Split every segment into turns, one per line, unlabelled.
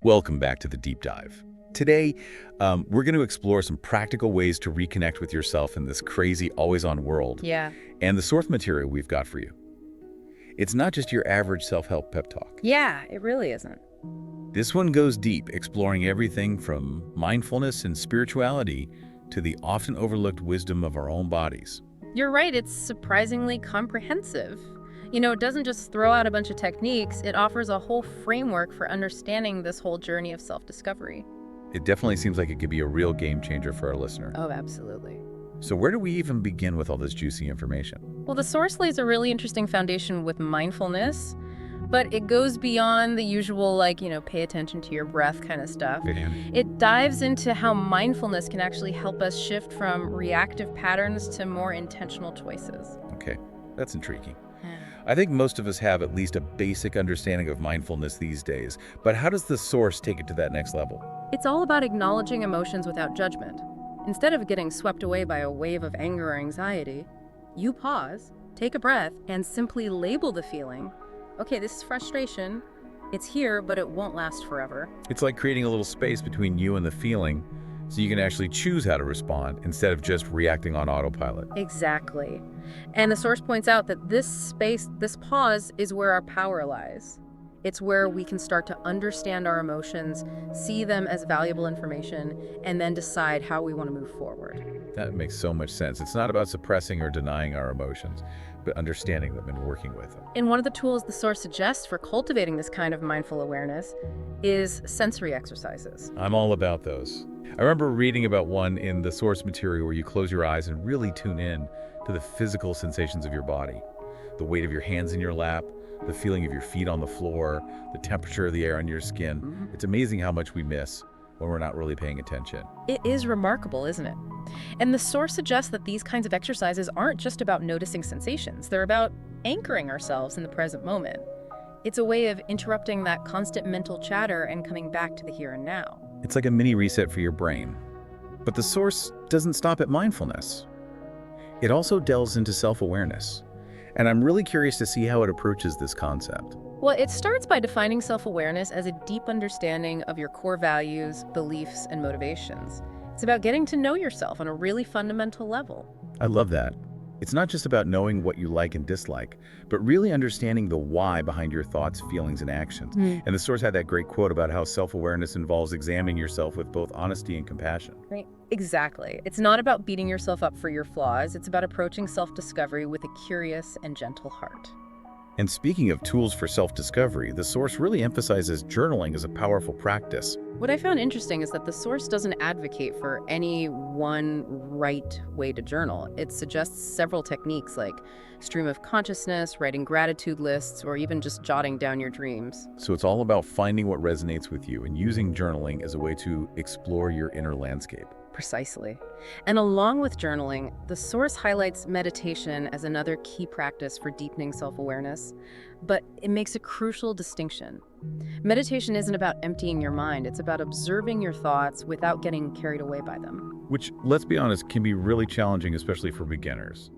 Welcome back to the Deep Dive. Today, we're going to explore some practical ways to reconnect with yourself in this crazy, always-on world,
Yeah.
and the source material we've got for you. It's not just your average self-help pep talk.
Yeah, it really isn't.
This one goes deep, exploring everything from mindfulness and spirituality to the often overlooked wisdom of our own bodies.
You're right, it's surprisingly comprehensive. It doesn't just throw out a bunch of techniques, it offers a whole framework for understanding this whole journey of self-discovery.
It definitely seems like it could be a real game changer for our listener.
Oh, absolutely.
So where do we even begin with all this juicy information?
Well, the source lays a really interesting foundation with mindfulness, but it goes beyond the usual, pay attention to your breath kind of stuff. It dives into how mindfulness can actually help us shift from reactive patterns to more intentional choices.
Okay, that's intriguing.
Yeah.
I think most of us have at least a basic understanding of mindfulness these days, but how does the source take it to that next level?
It's all about acknowledging emotions without judgment. Instead of getting swept away by a wave of anger or anxiety, you pause, take a breath, and simply label the feeling. Okay, this is frustration. It's here, but it won't last forever.
It's like creating a little space between you and the feeling so you can actually choose how to respond instead of just reacting on autopilot.
Exactly. And the source points out that this space, this pause, is where our power lies. It's where we can start to understand our emotions, see them as valuable information, and then decide how we want to move forward.
That makes so much sense. It's not about suppressing or denying our emotions, but understanding them and working with them.
And one of the tools the source suggests for cultivating this kind of mindful awareness is sensory exercises.
I'm all about those. I remember reading about one in the source material where you close your eyes and really tune in to the physical sensations of your body. The weight of your hands in your lap, the feeling of your feet on the floor, the temperature of the air on your skin. It's amazing how much we miss when we're not really paying attention.
It is remarkable, isn't it? And the source suggests that these kinds of exercises aren't just about noticing sensations. They're about anchoring ourselves in the present moment. It's a way of interrupting that constant mental chatter and coming back to the here and now.
It's like a mini reset for your brain. But the source doesn't stop at mindfulness. It also delves into self-awareness. And I'm really curious to see how it approaches this concept.
Well, it starts by defining self-awareness as a deep understanding of your core values, beliefs, and motivations. It's about getting to know yourself on a really fundamental level.
I love that. It's not just about knowing what you like and dislike, but really understanding the why behind your thoughts, feelings, and actions. And the source had that great quote about how self-awareness involves examining yourself with both honesty and compassion.
Right. Exactly. It's not about beating yourself up for your flaws. It's about approaching self-discovery with a curious and gentle heart.
And speaking of tools for self-discovery, the source really emphasizes journaling as a powerful practice.
What I found interesting is that the source doesn't advocate for any one right way to journal. It suggests several techniques like stream of consciousness, writing gratitude lists, or even just jotting down your dreams.
So it's all about finding what resonates with you and using journaling as a way to explore your inner landscape.
Precisely. And along with journaling, the source highlights meditation as another key practice for deepening self-awareness, but it makes a crucial distinction. Meditation isn't about emptying your mind, it's about observing your thoughts without getting carried away by them.
Which, let's be honest, can be really challenging, especially for beginners.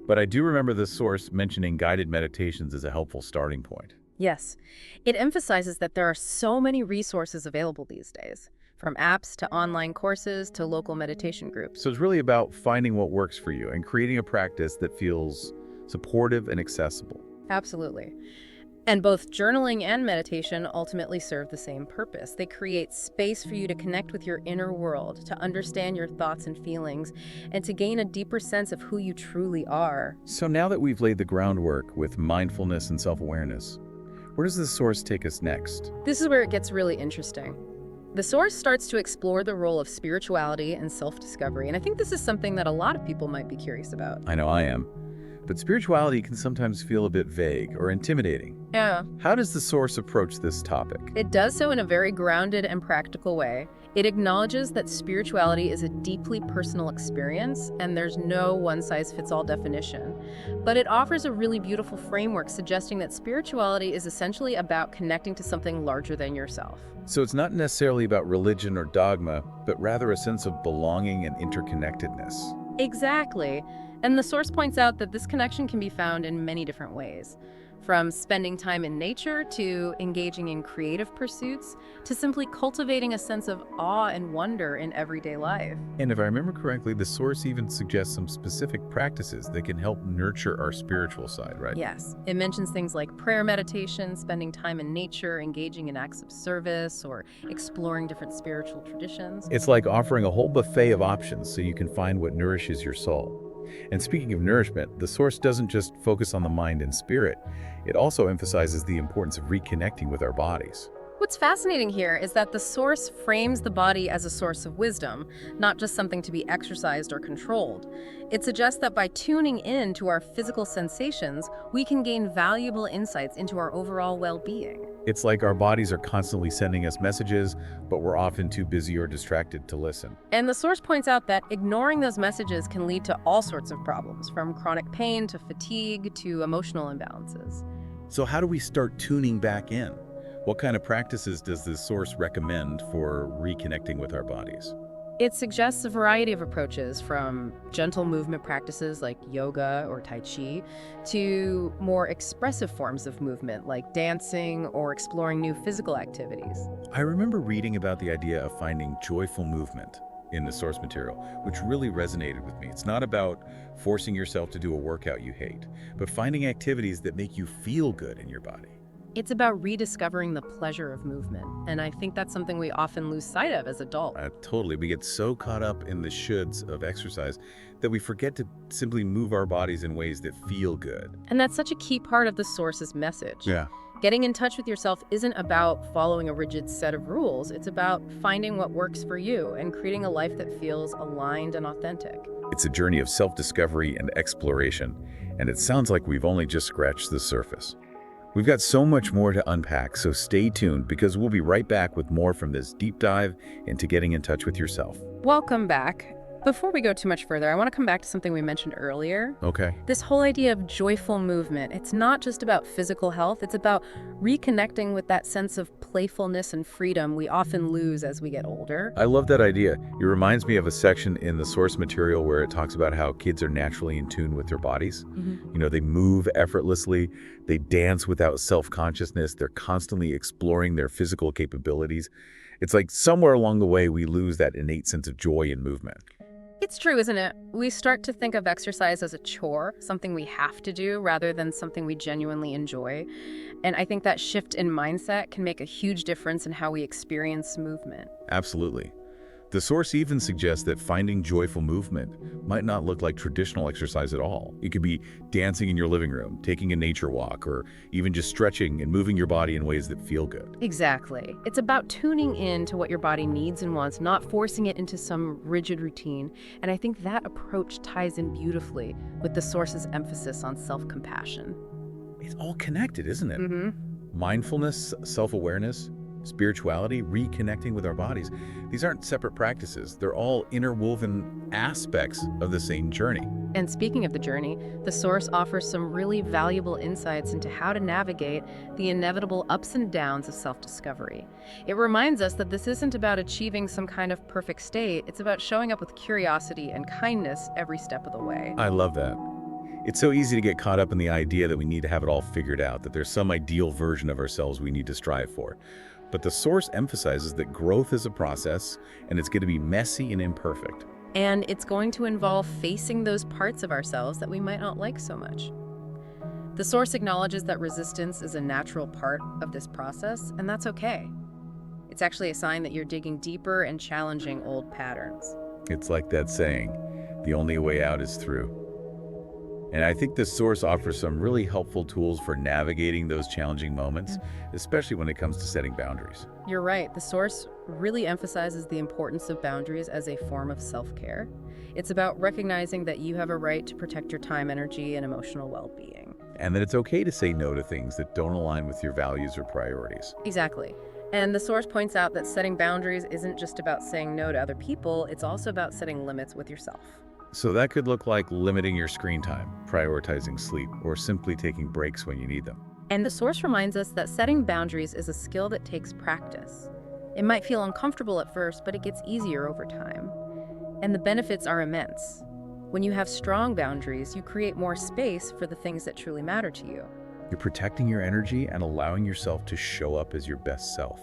But I do remember the source mentioning guided meditations as a helpful starting point.
Yes, it emphasizes that there are so many resources available these days, from apps to online courses to local meditation groups.
So it's really about finding what works for you and creating a practice that feels supportive and accessible.
Absolutely. And both journaling and meditation ultimately serve the same purpose. They create space for you to connect with your inner world, to understand your thoughts and feelings, and to gain a deeper sense of who you truly are.
So now that we've laid the groundwork with mindfulness and self-awareness, where does the source take us next?
This is where it gets really interesting. The source starts to explore the role of spirituality and self-discovery, and I think this is something that a lot of people might be curious about.
I know I am. But spirituality can sometimes feel a bit vague or intimidating.
Yeah.
How does the source approach this topic?
It does so in a very grounded and practical way. It acknowledges that spirituality is a deeply personal experience, and there's no one-size-fits-all definition. But it offers a really beautiful framework suggesting that spirituality is essentially about connecting to something larger than yourself.
So it's not necessarily about religion or dogma, but rather a sense of belonging and interconnectedness.
Exactly. And the source points out that this connection can be found in many different ways. From spending time in nature to engaging in creative pursuits to simply cultivating a sense of awe and wonder in everyday life.
And if I remember correctly, the source even suggests some specific practices that can help nurture our spiritual side, right?
Yes, it mentions things like prayer meditation, spending time in nature, engaging in acts of service, or exploring different spiritual traditions.
It's like offering a whole buffet of options so you can find what nourishes your soul. And speaking of nourishment, the source doesn't just focus on the mind and spirit, it also emphasizes the importance of reconnecting with our bodies.
What's fascinating here is that the source frames the body as a source of wisdom, not just something to be exercised or controlled. It suggests that by tuning in to our physical sensations, we can gain valuable insights into our overall well-being.
It's like our bodies are constantly sending us messages, but we're often too busy or distracted to listen.
And the source points out that ignoring those messages can lead to all sorts of problems, from chronic pain to fatigue to emotional imbalances.
So how do we start tuning back in? What kind of practices does this source recommend for reconnecting with our bodies?
It suggests a variety of approaches, from gentle movement practices like yoga or tai chi to more expressive forms of movement like dancing or exploring new physical activities.
I remember reading about the idea of finding joyful movement in the source material, which really resonated with me. It's not about forcing yourself to do a workout you hate, but finding activities that make you feel good in your body.
It's about rediscovering the pleasure of movement, and I think that's something we often lose sight of as adults.
Totally. We get so caught up in the shoulds of exercise that we forget to simply move our bodies in ways that feel good.
And that's such a key part of the source's message.
Yeah.
Getting in touch with yourself isn't about following a rigid set of rules. It's about finding what works for you and creating a life that feels aligned and authentic.
It's a journey of self-discovery and exploration, and it sounds like we've only just scratched the surface. We've got so much more to unpack, so stay tuned because we'll be right back with more from this deep dive into getting in touch with yourself.
Welcome back. Before we go too much further, I want to come back to something we mentioned earlier.
Okay.
This whole idea of joyful movement. It's not just about physical health, it's about reconnecting with that sense of playfulness and freedom we often lose as we get older.
I love that idea. It reminds me of a section in the source material where it talks about how kids are naturally in tune with their bodies. They move effortlessly, they dance without self-consciousness, they're constantly exploring their physical capabilities. It's like somewhere along the way we lose that innate sense of joy in movement.
It's true, isn't it? We start to think of exercise as a chore, something we have to do rather than something we genuinely enjoy. And I think that shift in mindset can make a huge difference in how we experience movement.
Absolutely. The source even suggests that finding joyful movement might not look like traditional exercise at all. It could be dancing in your living room, taking a nature walk, or even just stretching and moving your body in ways that feel good.
Exactly. It's about tuning in to what your body needs and wants, not forcing it into some rigid routine. And I think that approach ties in beautifully with the source's emphasis on self-compassion.
It's all connected, isn't it?
Mm-hmm.
Mindfulness, self-awareness, spirituality, reconnecting with our bodies. These aren't separate practices. They're all interwoven aspects of the same journey.
And speaking of the journey, the source offers some really valuable insights into how to navigate the inevitable ups and downs of self-discovery. It reminds us that this isn't about achieving some kind of perfect state. It's about showing up with curiosity and kindness every step of the way.
I love that. It's so easy to get caught up in the idea that we need to have it all figured out, that there's some ideal version of ourselves we need to strive for. But the source emphasizes that growth is a process, and it's going to be messy and imperfect.
And it's going to involve facing those parts of ourselves that we might not like so much. The source acknowledges that resistance is a natural part of this process, and that's okay. It's actually a sign that you're digging deeper and challenging old patterns.
It's like that saying, the only way out is through. And I think this source offers some really helpful tools for navigating those challenging moments, especially when it comes to setting boundaries.
You're right. The source really emphasizes the importance of boundaries as a form of self-care. It's about recognizing that you have a right to protect your time, energy, and emotional well-being.
And that it's okay to say no to things that don't align with your values or priorities.
Exactly. And the source points out that setting boundaries isn't just about saying no to other people, it's also about setting limits with yourself.
So that could look like limiting your screen time, prioritizing sleep, or simply taking breaks when you need them.
And the source reminds us that setting boundaries is a skill that takes practice. It might feel uncomfortable at first, but it gets easier over time. And the benefits are immense. When you have strong boundaries, you create more space for the things that truly matter to you.
You're protecting your energy and allowing yourself to show up as your best self.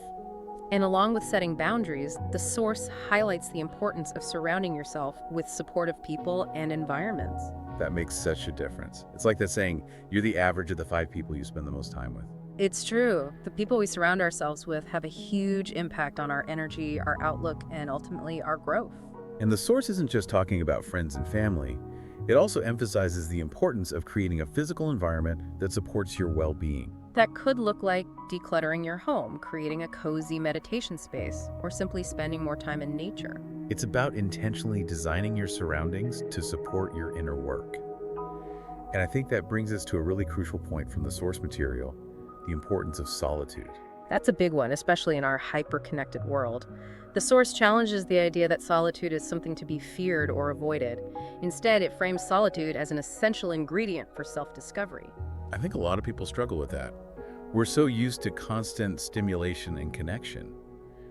And along with setting boundaries, the Source highlights the importance of surrounding yourself with supportive people and environments.
That makes such a difference. It's like that saying, you're the average of the 5 people you spend the most time with.
It's true. The people we surround ourselves with have a huge impact on our energy, our outlook, and ultimately our growth.
And the Source isn't just talking about friends and family. It also emphasizes the importance of creating a physical environment that supports your well-being.
That could look like decluttering your home, creating a cozy meditation space, or simply spending more time in nature.
It's about intentionally designing your surroundings to support your inner work. And I think that brings us to a really crucial point from the source material, the importance of solitude.
That's a big one, especially in our hyper-connected world. The Source challenges the idea that solitude is something to be feared or avoided. Instead, it frames solitude as an essential ingredient for self-discovery.
I think a lot of people struggle with that. We're so used to constant stimulation and connection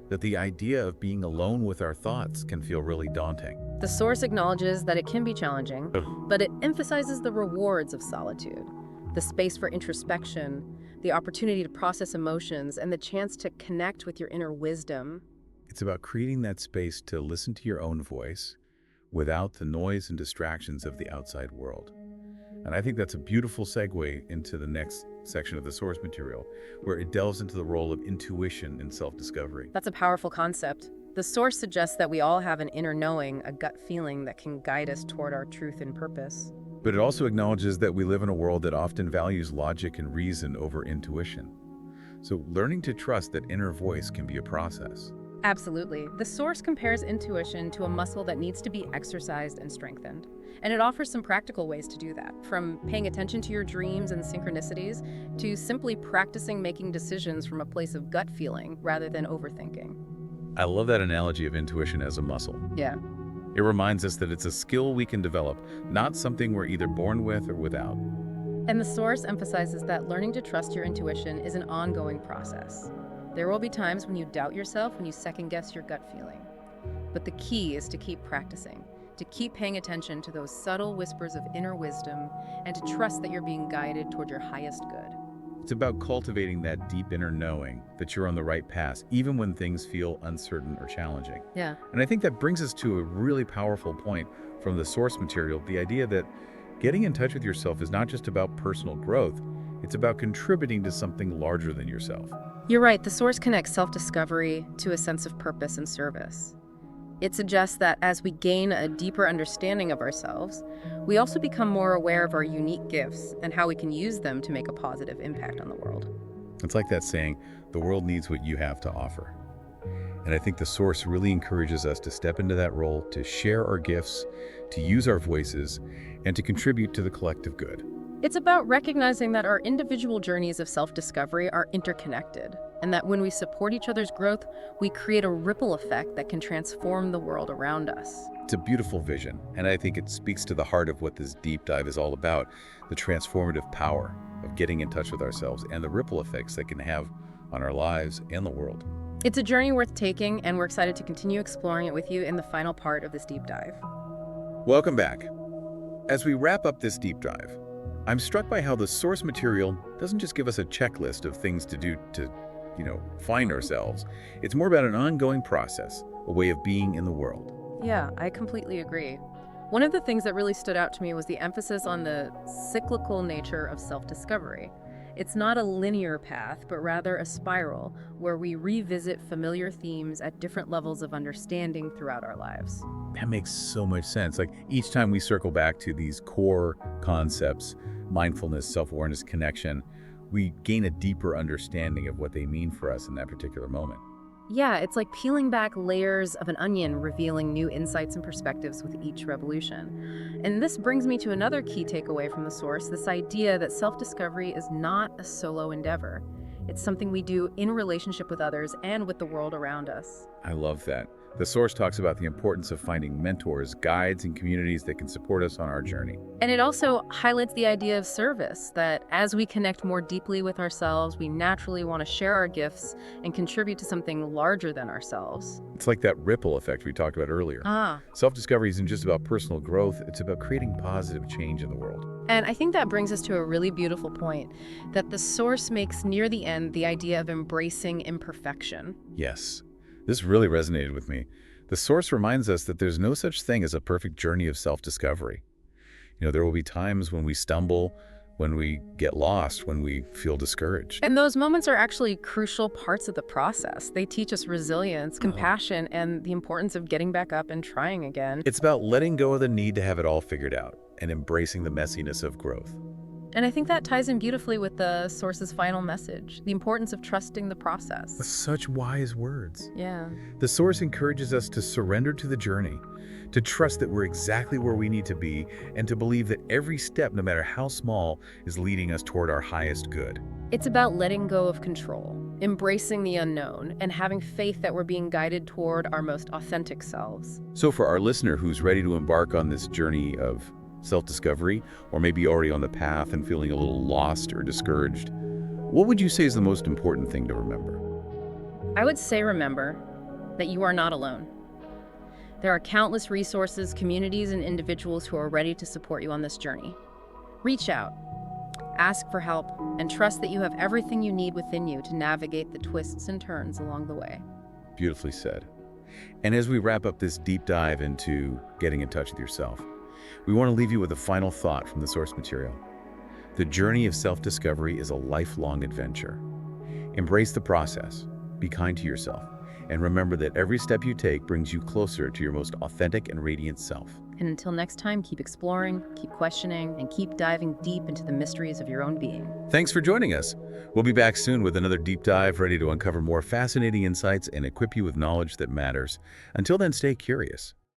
that the idea of being alone with our thoughts can feel really daunting.
The Source acknowledges that it can be challenging, but it emphasizes the rewards of solitude, the space for introspection, the opportunity to process emotions, and the chance to connect with your inner wisdom.
It's about creating that space to listen to your own voice without the noise and distractions of the outside world. And I think that's a beautiful segue into the next section of the source material, where it delves into the role of intuition in self-discovery.
That's a powerful concept. The Source suggests that we all have an inner knowing, a gut feeling that can guide us toward our truth and purpose.
But it also acknowledges that we live in a world that often values logic and reason over intuition. So learning to trust that inner voice can be a process.
Absolutely. The Source compares intuition to a muscle that needs to be exercised and strengthened. And it offers some practical ways to do that, from paying attention to your dreams and synchronicities to simply practicing making decisions from a place of gut feeling rather than overthinking.
I love that analogy of intuition as a muscle.
Yeah.
It reminds us that it's a skill we can develop, not something we're either born with or without.
And the Source emphasizes that learning to trust your intuition is an ongoing process. There will be times when you doubt yourself, when you second-guess your gut feeling. But the key is to keep practicing, to keep paying attention to those subtle whispers of inner wisdom, and to trust that you're being guided toward your highest good.
It's about cultivating that deep inner knowing that you're on the right path, even when things feel uncertain or challenging.
Yeah.
And I think that brings us to a really powerful point from the source material, the idea that getting in touch with yourself is not just about personal growth, it's about contributing to something larger than yourself.
You're right, the Source connects self-discovery to a sense of purpose and service. It suggests that as we gain a deeper understanding of ourselves, we also become more aware of our unique gifts and how we can use them to make a positive impact on the world.
It's like that saying, the world needs what you have to offer. And I think the Source really encourages us to step into that role, to share our gifts, to use our voices, and to contribute to the collective good.
It's about recognizing that our individual journeys of self-discovery are interconnected, and that when we support each other's growth, we create a ripple effect that can transform the world around us.
It's a beautiful vision, and I think it speaks to the heart of what this deep dive is all about, the transformative power of getting in touch with ourselves and the ripple effects that can have on our lives and the world.
It's a journey worth taking, and we're excited to continue exploring it with you in the final part of this deep dive.
Welcome back. As we wrap up this deep dive, I'm struck by how the source material doesn't just give us a checklist of things to do to, find ourselves. It's more about an ongoing process, a way of being in the world.
Yeah, I completely agree. One of the things that really stood out to me was the emphasis on the cyclical nature of self-discovery. It's not a linear path, but rather a spiral where we revisit familiar themes at different levels of understanding throughout our lives.
That makes so much sense. Like each time we circle back to these core concepts, mindfulness, self-awareness, connection, we gain a deeper understanding of what they mean for us in that particular moment.
Yeah, it's like peeling back layers of an onion, revealing new insights and perspectives with each revolution. And this brings me to another key takeaway from the source, this idea that self-discovery is not a solo endeavor. It's something we do in relationship with others and with the world around us.
I love that. The Source talks about the importance of finding mentors, guides, and communities that can support us on our journey.
And it also highlights the idea of service, that as we connect more deeply with ourselves, we naturally want to share our gifts and contribute to something larger than ourselves.
It's like that ripple effect we talked about earlier.
Ah.
Self-discovery isn't just about personal growth, it's about creating positive change in the world.
And I think that brings us to a really beautiful point that the Source makes near the end the idea of embracing imperfection.
Yes, this really resonated with me. The Source reminds us that there's no such thing as a perfect journey of self-discovery. There will be times when we stumble, when we get lost, when we feel discouraged.
And those moments are actually crucial parts of the process. They teach us resilience, compassion, and the importance of getting back up and trying again.
It's about letting go of the need to have it all figured out and embracing the messiness of growth.
And I think that ties in beautifully with the Source's final message, the importance of trusting the process.
Such wise words.
Yeah.
The Source encourages us to surrender to the journey, to trust that we're exactly where we need to be, and to believe that every step, no matter how small, is leading us toward our highest good.
It's about letting go of control, embracing the unknown, and having faith that we're being guided toward our most authentic selves.
So for our listener who's ready to embark on this journey of self-discovery, or maybe already on the path and feeling a little lost or discouraged, what would you say is the most important thing to remember?
I would say remember that you are not alone. There are countless resources, communities, and individuals who are ready to support you on this journey. Reach out, ask for help, and trust that you have everything you need within you to navigate the twists and turns along the way.
Beautifully said. And as we wrap up this deep dive into getting in touch with yourself, we want to leave you with a final thought from the source material. The journey of self-discovery is a lifelong adventure. Embrace the process, be kind to yourself, and remember that every step you take brings you closer to your most authentic and radiant self.
And until next time, keep exploring, keep questioning, and keep diving deep into the mysteries of your own being.
Thanks for joining us. We'll be back soon with another deep dive, ready to uncover more fascinating insights and equip you with knowledge that matters. Until then, stay curious.